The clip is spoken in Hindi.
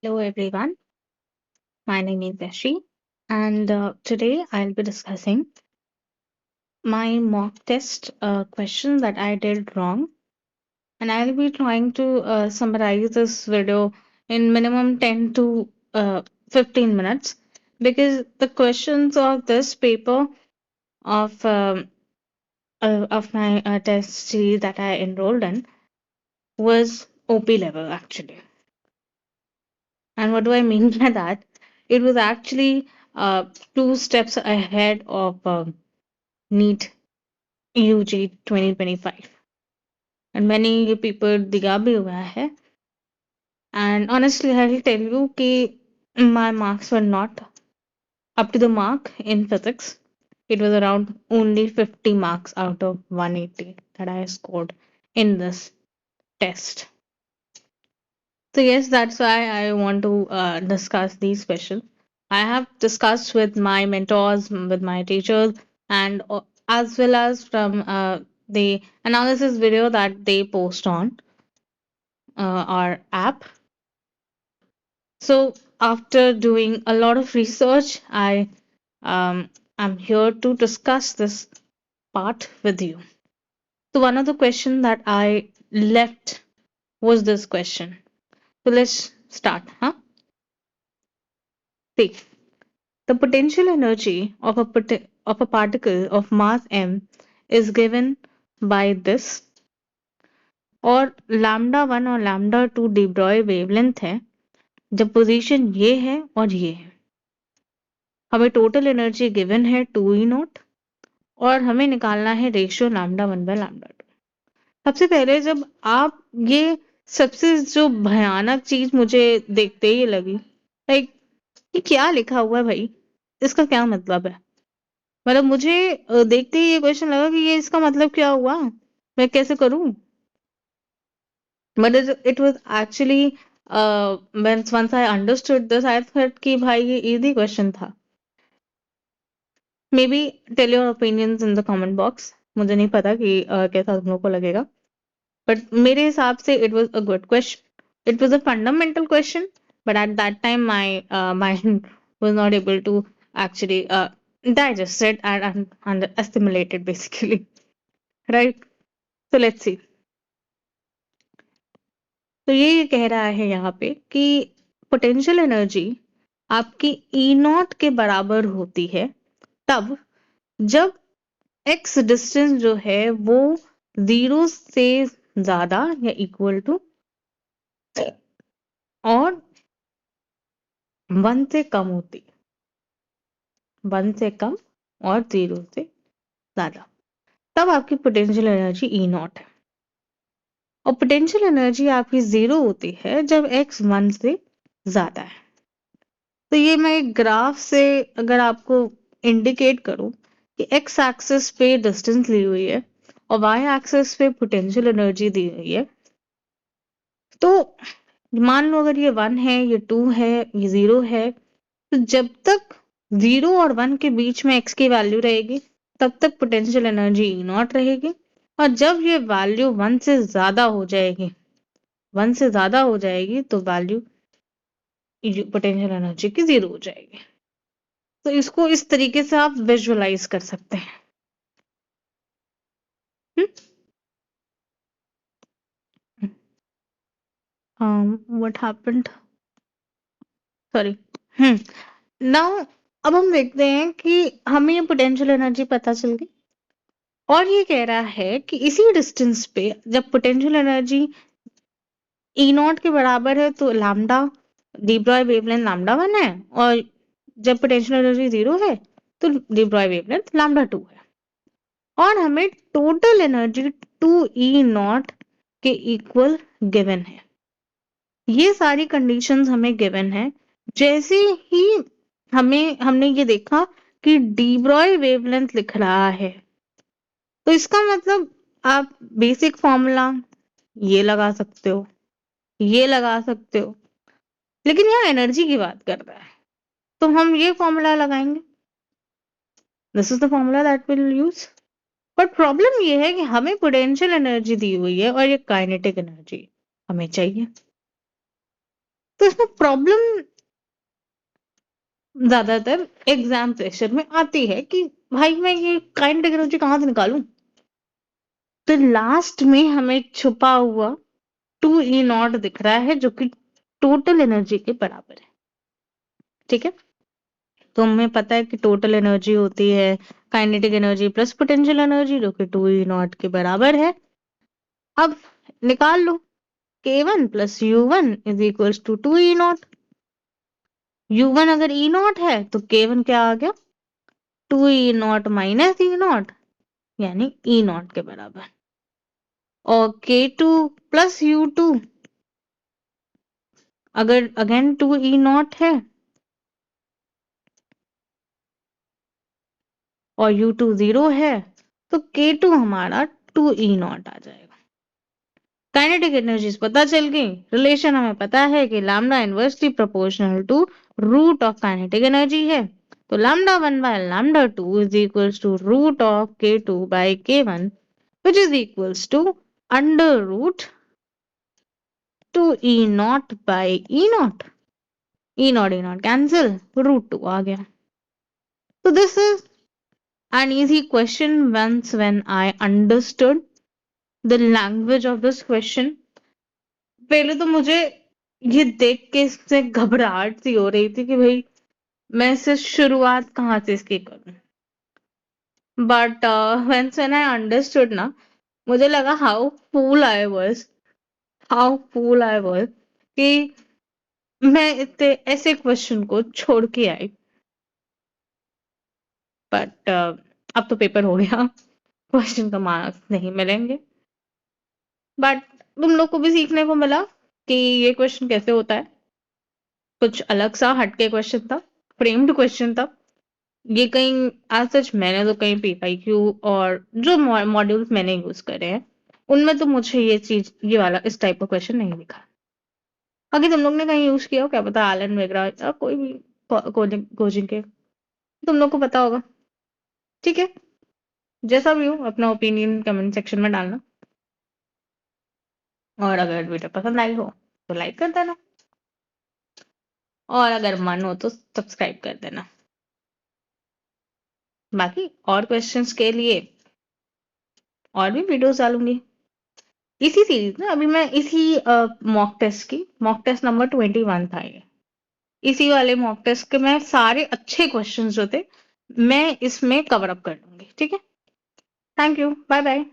Hello everyone, my name is Yashi, and today I'll be discussing my mock test question that I did wrong, and I'll be trying to summarize this video in minimum 10 to 15 minutes because the questions of this paper of my test series that I enrolled in was OP level actually. And what do I mean by that? It was actually two steps ahead of NEET UG 2025. And many people दिया भी हुआ है. And honestly, I'll tell you कि my marks were not up to the mark in physics. It was around only 50 marks out of 180 that I scored in this test. So yes, that's why I want to discuss these questions. I have discussed with my mentors, with my teachers, and as well as from the analysis video that they post on our app. So after doing a lot of research, I am here to discuss this part with you. So one of the questions that I left was this question. So let's start, huh? See, the potential energy of of a particle of mass m is given by this, और lambda 1 और lambda 2 de Broglie वेवलेंथ है जब पोजीशन ये है और ये है. हमें टोटल एनर्जी गिवन है 2E0 और हमें निकालना है रेशियो लैम्डा 1 बाय लैम्डा 2. सबसे पहले जब आप ये सबसे जो भयानक चीज मुझे देखते ही लगी, लाइक ये क्या लिखा हुआ है भाई, इसका क्या मतलब है. मतलब मुझे देखते ही ये क्वेश्चन लगा कि ये इसका मतलब क्या हुआ, मैं कैसे करूं. But it was actually once I understood this I thought कि भाई ये इजी क्वेश्चन था. Maybe tell your opinions in the comment box. मुझे नहीं पता कि कैसा तुम लोग को लगेगा, बट मेरे हिसाब से it was a good question. It was a fundamental question, but at that time my mind was not able to actually digest it and assimilate it basically. Right? So let's see. तो ये कह रहा है यहाँ पे कि पोटेंशियल एनर्जी आपकी ई नॉट के बराबर होती है तब जब एक्स डिस्टेंस जो है वो 0 से ज्यादा या इक्वल टू और 1 से कम होती है. 1 से कम और 0 से ज्यादा, तब आपकी पोटेंशियल एनर्जी ई नॉट है. और पोटेंशियल एनर्जी आपकी 0 होती है जब एक्स 1 से ज्यादा है. तो ये मैं एक ग्राफ से अगर आपको इंडिकेट करूं कि एक्स एक्सिस पे डिस्टेंस ली हुई है और वाई एक्सिस पे पोटेंशियल एनर्जी दी हुई है, तो मान लो अगर ये 1 है, ये 2 है, ये 0 है, तो जब तक 0 और 1 के बीच में एक्स की वैल्यू रहेगी तब तक पोटेंशियल एनर्जी ई नॉट रहेगी. और जब ये वैल्यू 1 से ज्यादा हो जाएगी, 1 से ज्यादा हो जाएगी तो वैल्यू पोटेंशियल एनर्जी की 0 हो जाएगी. तो इसको इस तरीके से आप विजुअलाइज कर सकते हैं. What happened, sorry. नाउ अब हम देखते हैं कि हमें ये पोटेंशियल एनर्जी पता चल गई और ये कह रहा है कि इसी डिस्टेंस पे जब पोटेंशियल एनर्जी ई नॉट के बराबर है तो lambda D Broglie wavelength lambda 1 है, और जब पोटेंशियल एनर्जी 0 है तो डी ब्रॉय वेवलेंथ लैम्डा 2 है. और हमें टोटल एनर्जी 2E0 के इक्वल गिवन है. ये सारी कंडीशंस हमें गिवन है. जैसे ही हमने ये देखा कि डी ब्रॉय वेवलेंथ लिख रहा है, तो इसका मतलब आप बेसिक फॉर्मूला ये लगा सकते हो, ये लगा सकते हो, लेकिन यहाँ एनर्जी की बात कर रहा है तो हम ये फॉर्मूला लगाएंगे. This is the formula that will use. But problem ये है कि हमें पोटेंशियल एनर्जी दी हुई है और ये काइनेटिक एनर्जी हमें चाहिए. तो इसमें प्रॉब्लम ज्यादातर एग्जाम प्रेशर में आती है कि भाई मैं ये काइनेटिक एनर्जी कहाँ से निकालूं। तो लास्ट में हमें छुपा हुआ 2E0 दिख रहा है जो कि टोटल एनर्जी के बराबर है। ठीक है, तो हमें पता है कि टोटल एनर्जी होती है kinetic energy plus potential energy जो कि 2E0 के बराबर है। अब निकाल लो K1 plus U1 is equals to 2E0। U1 अगर E0 है तो K1 क्या आ गया 2E0 माइनस E0 यानी E0 के बराबर। और K2 प्लस U2 अगर अगेन 2E0 है और U2 0 है तो K2 हमारा 2E0 आ जाएगा। काइनेटिक एनर्जीज पता चल गई, रिलेशन हमें पता है कि lambda inversely proportional to root of kinetic energy है। तो lambda 1 by lambda 2 is equals to root of K2 by K1 which is equals to under root 2E0 by E0। E0 cancel, root 2 आ गया। So this is an easy question once when I understood the language of this question। पहले तो मुझे ये देख के इससे घबराहट सी हो रही थी कि भाई मैं इसे शुरुआत कहाँ से इसकी करूं। बट when I understood ना, मुझे लगा हाउ फूल आई वाज कि मैं इतने ऐसे क्वेश्चन को छोड़ के आई। बट अब तो पेपर हो गया, क्वेश्चन का मार्क्स नहीं मिलेंगे। बट तुम लोग को भी सीखने को मिला कि ये क्वेश्चन कैसे होता है। कुछ अलग सा हटके क्वेश्चन था, फ्रेम्ड क्वेश्चन था। ये कहीं आज सच मैंने तो कहीं PYQ और जो मॉड्यूल्स मैंने यूज करे हैं उनमें तो मुझे ये वाला इस टाइप का क्वेश्चन नहीं दिखा। बाकी तुम लोग ने कहीं यूज किया हो क्या पता, एलन वगैरह या कोई भी कोचिंग के, तुम लोग को पता होगा। ठीक है, जैसा भी हो अपना ओपिनियन कमेंट सेक्शन में डालना। और अगर वीडियो पसंद आई हो तो लाइक कर देना, और अगर मन हो तो सब्सक्राइब कर देना। बाकी और क्वेश्चंस के लिए और भी वीडियोस डालूंगी इसी सीरीज में। अभी मैं इसी मॉक टेस्ट नंबर 21 था ये। इसी वाले मॉक टेस्ट के मैं सारे अच्छे क्वेश्चंस जो थे मैं इसमें कवर अप कर दूंगी। ठीक है, थैंक यू, बाय बाय।